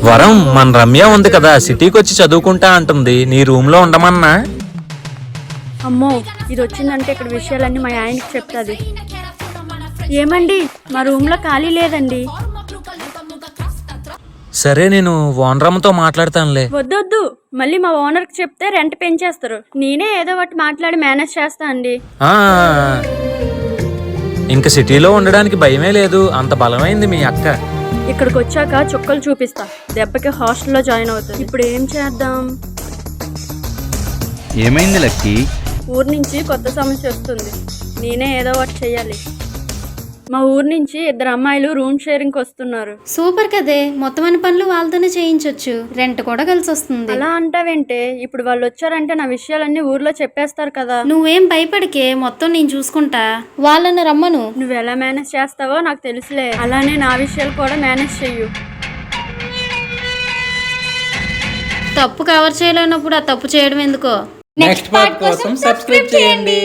వరం, మన రమ్య ఉంది కదా, సిటీకి వచ్చి చదువుకుంటా అంటుంది. నీ రూమ్ లో ఉండమన్నా. అమ్మో, ఇది వచ్చిందంటే ఇక్కడ విషయాలన్నీ మా ఆయనకి చెప్తాది. ఏమండి, మా రూమ్ లో ఖాళీ లేదండి. సరే, నేను ఓనరమ్మతో మాట్లాడతానులే. వద్దొద్దు, మళ్ళీ మా ఓనర్కి చెప్తే రెంట్ పెంచేస్తారు. నేనే ఏదో ఒకటి మాట్లాడి మేనేజ్ చేస్తా అండి. ఆ, ఇంక సిటీలో ఉండడానికి భయమే లేదు, అంత బలమైంది మీ అక్క. ఇక్కడికి వచ్చాక చుక్కలు చూపిస్తా. దెబ్బకి హాస్టల్లో జాయిన్ అవుతుంది. ఇప్పుడు ఏం చేద్దాం? ఏమైంది లక్కీ? ఊరు నుంచి కొత్త సమస్య వస్తుంది. నేనే ఏదో ఒకటి చెయ్యాలి. మా ఊరు నుంచి 2 అమ్మాయిలు రూమ్ షేరింగ్ వస్తున్నారు. సూపర్ కదే, మొత్తం అన్ని పనులు వాళ్ళతోనే చేయించొచ్చు. రెంట్ కూడా కలిసి వస్తుంది. అలా అంటావేంటే? ఇప్పుడు వాళ్ళు వచ్చారంటే నా విషయాలన్నీ ఊర్లో చెప్పేస్తారు కదా. నువ్వేం భయపడికే, మొత్తం నేను చూసుకుంటా. వాళ్ళని రమ్మను. నువ్వు ఎలా మేనేజ్ చేస్తావో నాకు తెలుసులే. అలానే నా విషయాలు కూడా మేనేజ్ చెయ్యు. తప్పు కవర్ చేయలేనప్పుడు ఆ తప్పు చేయడం ఎందుకో. నెక్స్ట్ పార్ట్ కోసం సబ్స్క్రైబ్ చేయండి.